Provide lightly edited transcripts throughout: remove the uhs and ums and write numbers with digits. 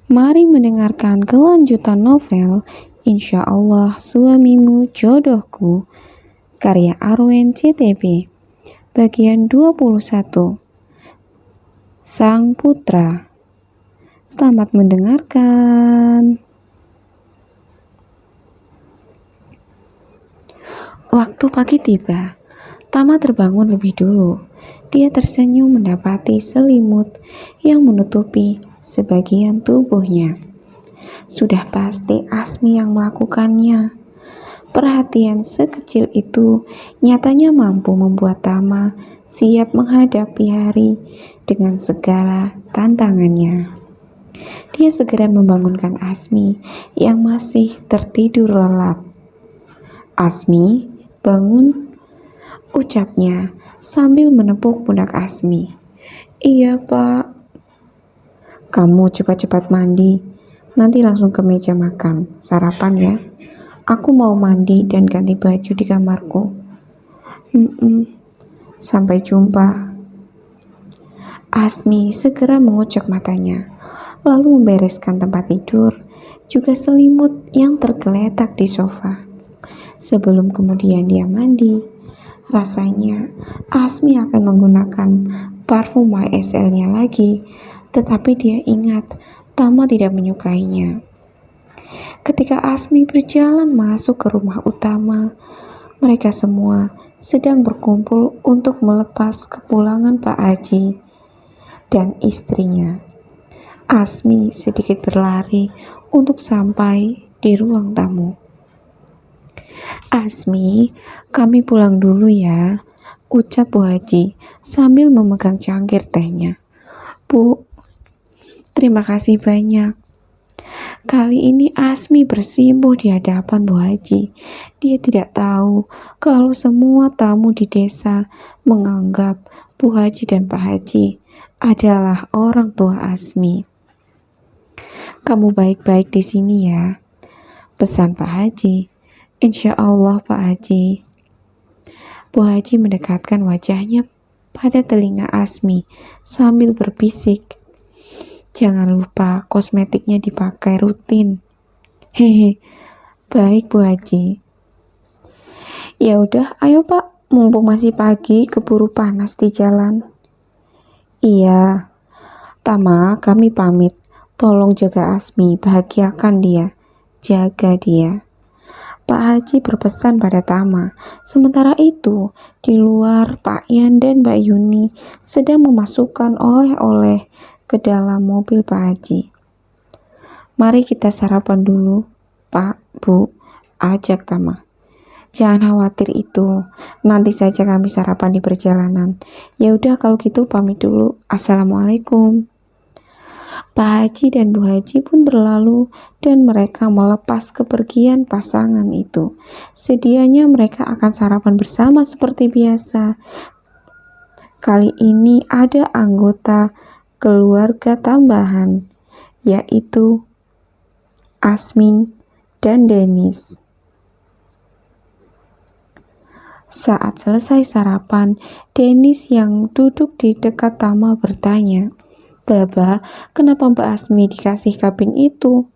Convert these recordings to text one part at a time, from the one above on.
Mari mendengarkan kelanjutan novel Insya Allah Suamimu Jodohku karya Arwen CTB bagian 21 Sang Putra. Selamat mendengarkan. Waktu pagi tiba, Tama terbangun lebih dulu. Dia tersenyum mendapati selimut yang menutupi sebagian tubuhnya. Sudah pasti Asmi yang melakukannya. Perhatian sekecil itu nyatanya mampu membuat Tama siap menghadapi hari dengan segala tantangannya. Dia segera membangunkan Asmi yang masih tertidur lelap. "Asmi, bangun," ucapnya sambil menepuk pundak Asmi. "Iya, Pak." "Kamu cepat-cepat mandi, nanti langsung ke meja makan, sarapan ya. Aku mau mandi dan ganti baju di kamarku." Sampai jumpa." Asmi segera mengucek matanya, lalu membereskan tempat tidur, juga selimut yang tergeletak di sofa. Sebelum kemudian dia mandi, rasanya Asmi akan menggunakan parfum YSL-nya lagi, tetapi dia ingat Tama tidak menyukainya. Ketika Asmi berjalan masuk ke rumah utama, mereka semua sedang berkumpul untuk melepas kepulangan Pak Haji dan istrinya. Asmi sedikit berlari untuk sampai di ruang tamu. "Asmi, kami pulang dulu ya," ucap Bu Haji sambil memegang cangkir tehnya. "Bu, terima kasih banyak." Kali ini Asmi bersimpuh di hadapan Bu Haji. Dia tidak tahu kalau semua tamu di desa menganggap Bu Haji dan Pak Haji adalah orang tua Asmi. "Kamu baik-baik di sini ya," pesan Pak Haji. "Insya Allah, Pak Haji." Bu Haji mendekatkan wajahnya pada telinga Asmi sambil berbisik, "Jangan lupa kosmetiknya dipakai rutin." "Hehe, baik Bu Haji." "Ya udah, ayo Pak, mumpung masih pagi, keburu panas di jalan." "Iya, Tama, kami pamit. Tolong jaga Asmi, bahagiakan dia, jaga dia." Pak Haji berpesan pada Tama. Sementara itu, di luar Pak Yan dan Mbak Yuni sedang memasukkan oleh-oleh ke dalam mobil Pak Haji. "Mari kita sarapan dulu, Pak, Bu," ajak Tama. "Jangan khawatir itu, nanti saja kami sarapan di perjalanan." "Ya udah kalau gitu pamit dulu. Assalamualaikum." Pak Haji dan Bu Haji pun berlalu dan mereka melepas kepergian pasangan itu. Sedianya mereka akan sarapan bersama seperti biasa. Kali ini ada anggota keluarga tambahan, yaitu Asmi dan Denis. Saat selesai sarapan, Denis yang duduk di dekat Tama bertanya, "Baba, kenapa Mbak Asmi dikasih kabin itu?"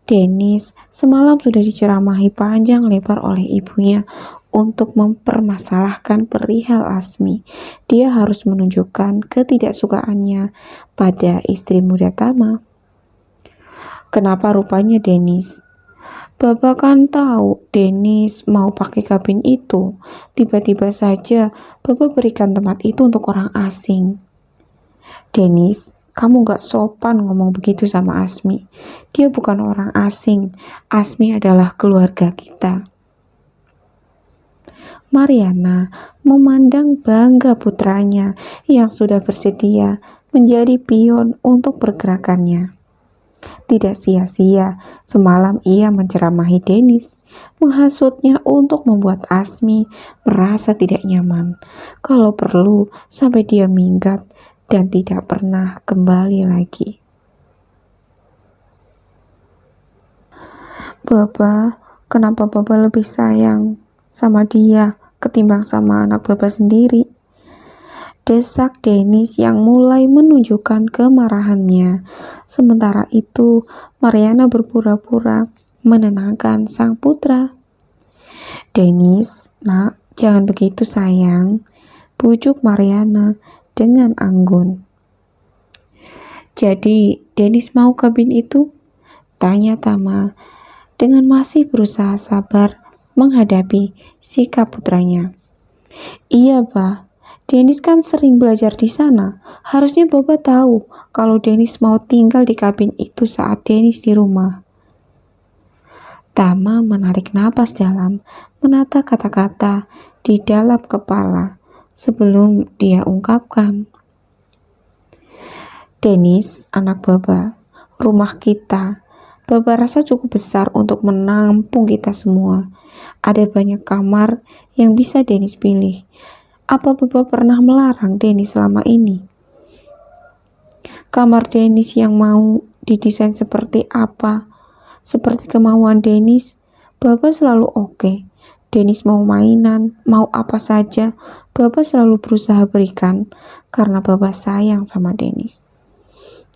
Denis semalam sudah diceramahi panjang lebar oleh ibunya untuk mempermasalahkan perihal Asmi. Dia harus menunjukkan ketidaksukaannya pada istri muda Tama. "Kenapa rupanya Denis?" "Baba kan tahu Denis mau pakai kabin itu. Tiba-tiba saja Baba berikan tempat itu untuk orang asing." "Denis, kamu gak sopan ngomong begitu sama Asmi. Dia bukan orang asing. Asmi adalah keluarga kita." Mariana memandang bangga putranya yang sudah bersedia menjadi pion untuk pergerakannya. Tidak sia-sia, semalam ia menceramahi Denis, menghasutnya untuk membuat Asmi merasa tidak nyaman. Kalau perlu, sampai dia minggat dan tidak pernah kembali lagi. "Baba, kenapa Baba lebih sayang sama dia ketimbang sama anak Baba sendiri?" desak Dennis yang mulai menunjukkan kemarahannya. Sementara itu, Mariana berpura-pura menenangkan sang putra. "Dennis, nak, jangan begitu sayang," bujuk Mariana dengan anggun. "Jadi, Dennis mau kabin itu?" tanya Tama dengan masih berusaha sabar menghadapi sikap putranya. "Iya, Bah. Dennis kan sering belajar di sana. Harusnya Bapak tahu kalau Dennis mau tinggal di kabin itu saat Dennis di rumah." Tama menarik napas dalam, menata kata-kata di dalam kepala sebelum dia ungkapkan. "Dennis, anak Baba, rumah kita. Baba rasa cukup besar untuk menampung kita semua. Ada banyak kamar yang bisa Dennis pilih. Apa Baba pernah melarang Dennis selama ini? Kamar Dennis yang mau didesain seperti apa? Seperti kemauan Dennis, Baba selalu oke. Dennis mau mainan, mau apa saja, Baba selalu berusaha berikan karena Baba sayang sama Dennis.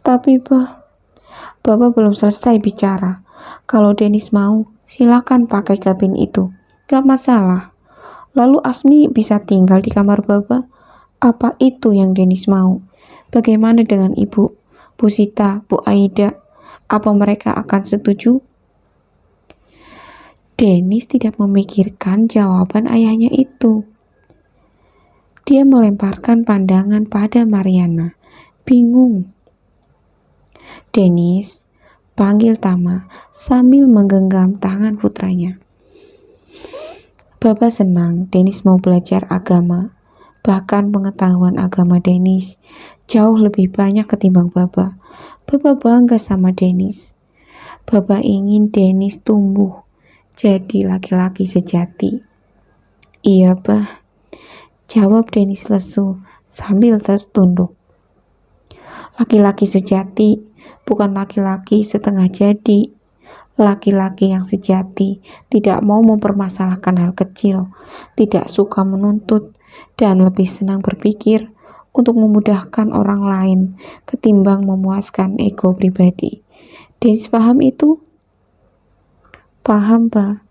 Tapi Baba belum selesai bicara. Kalau Dennis mau, silakan pakai kabin itu. Gak masalah. Lalu Asmi bisa tinggal di kamar Baba. Apa itu yang Dennis mau? Bagaimana dengan Ibu, Bu Sita, Bu Aida? Apa mereka akan setuju?" Dennis tidak memikirkan jawaban ayahnya itu. Dia melemparkan pandangan pada Mariana, bingung. "Dennis," panggil Tama sambil menggenggam tangan putranya. "Baba senang Dennis mau belajar agama. Bahkan pengetahuan agama Dennis jauh lebih banyak ketimbang Baba. Baba bangga sama Dennis. Baba ingin Dennis tumbuh jadi laki-laki sejati." "Iya, Bah," jawab Dennis lesu sambil tertunduk. Laki-laki sejati bukan laki-laki setengah jadi. Laki-laki yang sejati tidak mau mempermasalahkan hal kecil, tidak suka menuntut, dan lebih senang berpikir untuk memudahkan orang lain ketimbang memuaskan ego pribadi. Dennis paham itu? Paham, Pak.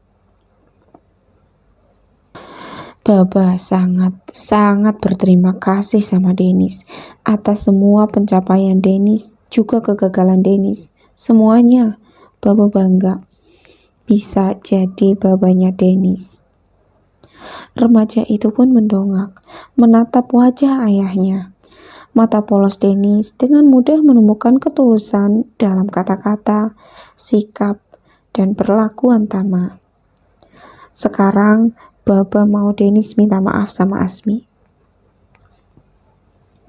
Baba sangat berterima kasih sama Dennis atas semua pencapaian Dennis, juga kegagalan Dennis. Semuanya, Baba bangga bisa jadi babanya Dennis. Remaja itu pun mendongak, menatap wajah ayahnya. Mata polos Dennis dengan mudah menemukan ketulusan dalam kata-kata, sikap, dan perlakuan Tama. Sekarang, Baba mau Dennis minta maaf sama Asmi.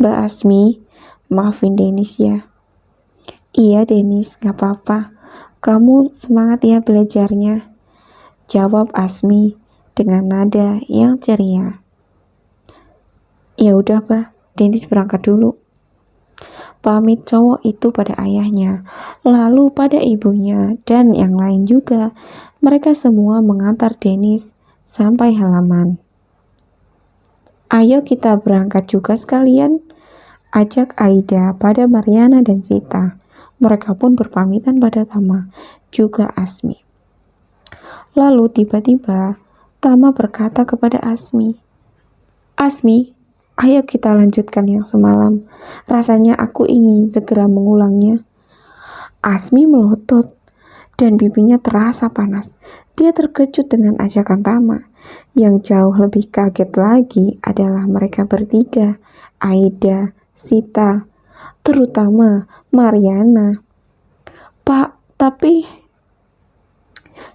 "Mbak Asmi, maafin Dennis ya." "Iya Dennis, gak apa-apa. Kamu semangat ya belajarnya," jawab Asmi dengan nada yang ceria. "Ya udah, Bah, Dennis berangkat dulu." Pamit cowok itu pada ayahnya, lalu pada ibunya, dan yang lain juga. Mereka semua mengantar Dennis sampai halaman. "Ayo kita berangkat juga sekalian," ajak Aida pada Mariana dan Sita. Mereka pun berpamitan pada Tama, juga Asmi. Lalu tiba-tiba Tama berkata kepada Asmi, "Asmi, ayo kita lanjutkan yang semalam. Rasanya aku ingin segera mengulangnya." Asmi melotot dan pipinya terasa panas. Dia terkejut dengan ajakan Tama. Yang jauh lebih kaget lagi adalah mereka bertiga, Aida, Sita, terutama Mariana. "Pak, tapi..."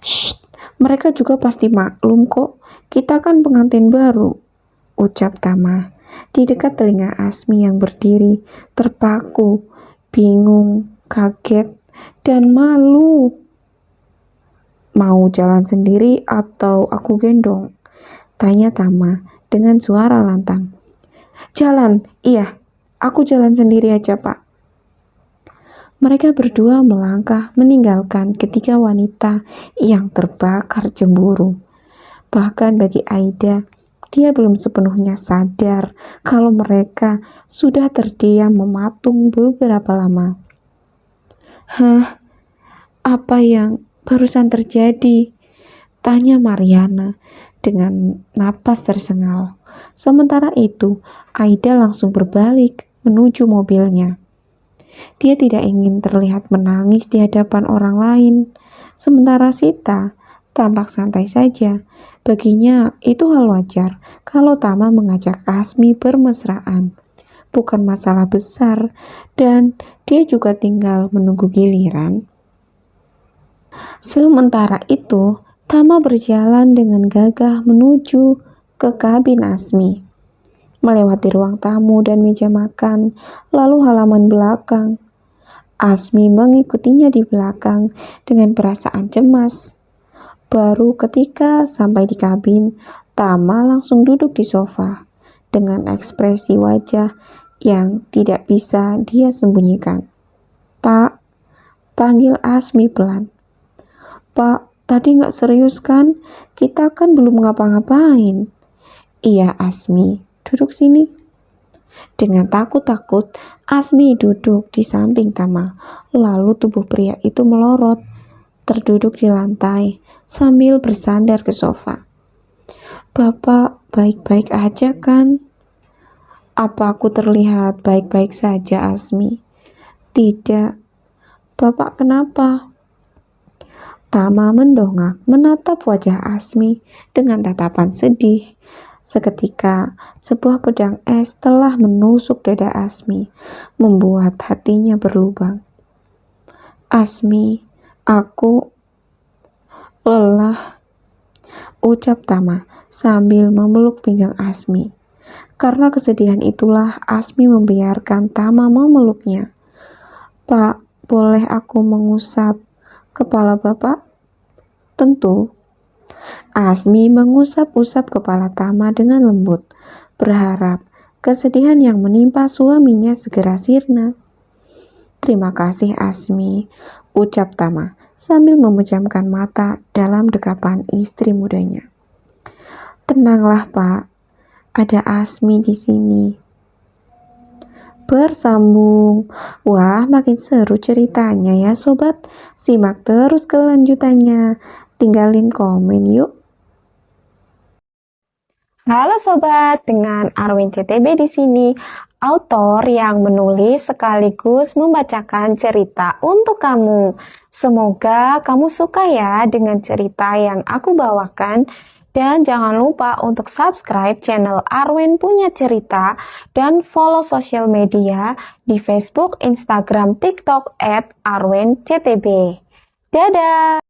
"Shh, mereka juga pasti maklum kok. Kita kan pengantin baru," ucap Tama di dekat telinga Asmi yang berdiri, terpaku, bingung, kaget, dan malu. "Mau jalan sendiri atau aku gendong?" tanya Tama dengan suara lantang. "Jalan, iya, aku jalan sendiri aja, Pak." Mereka berdua melangkah meninggalkan ketiga wanita yang terbakar cemburu. Bahkan bagi Aida, Dia belum sepenuhnya sadar kalau mereka sudah terdiam mematung beberapa lama. Hah, apa yang barusan terjadi? Tanya Mariana dengan napas tersengal. Sementara itu, Aida langsung berbalik menuju mobilnya. Dia tidak ingin terlihat menangis di hadapan orang lain. Sementara Sita tampak santai saja. Baginya itu hal wajar kalau Tama mengajak Asmi bermesraan. Bukan masalah besar dan dia juga tinggal menunggu giliran. Sementara itu, Tama berjalan dengan gagah menuju ke kabin Asmi. Melewati ruang tamu dan meja makan, lalu halaman belakang. Asmi mengikutinya di belakang dengan perasaan cemas. Baru ketika sampai di kabin, Tama langsung duduk di sofa dengan ekspresi wajah yang tidak bisa dia sembunyikan. "Pak," panggil Asmi pelan. "Pak, tadi nggak serius kan? Kita kan belum ngapa-ngapain." "Iya Asmi, duduk sini." Dengan takut-takut, Asmi duduk di samping Tama. Lalu tubuh pria itu melorot, terduduk di lantai sambil bersandar ke sofa. "Bapak baik-baik aja kan?" "Apa aku terlihat baik-baik saja, Asmi?" "Tidak." "Bapak kenapa?" Tama mendongak menatap wajah Asmi dengan tatapan sedih. Seketika, sebuah pedang es telah menusuk dada Asmi, membuat hatinya berlubang. "Asmi, aku lelah," ucap Tama sambil memeluk pinggang Asmi. Karena kesedihan itulah Asmi membiarkan Tama memeluknya. "Pak, boleh aku mengusap kepala Bapak?" "Tentu." Asmi mengusap-usap kepala Tama dengan lembut, berharap kesedihan yang menimpa suaminya segera sirna. "Terima kasih Asmi," ucap Tama sambil memejamkan mata dalam dekapan istri mudanya. "Tenanglah Pak, ada Asmi di sini." Bersambung. Wah, makin seru ceritanya ya sobat. Simak terus kelanjutannya. Tinggalin komen yuk. Halo sobat, dengan Arwin CTB di sini, autor yang menulis sekaligus membacakan cerita untuk kamu. Semoga kamu suka ya dengan cerita yang aku bawakan. Dan jangan lupa untuk subscribe channel Arwin Punya Cerita dan follow sosial media di Facebook, Instagram, TikTok @arwinctb. Dadah!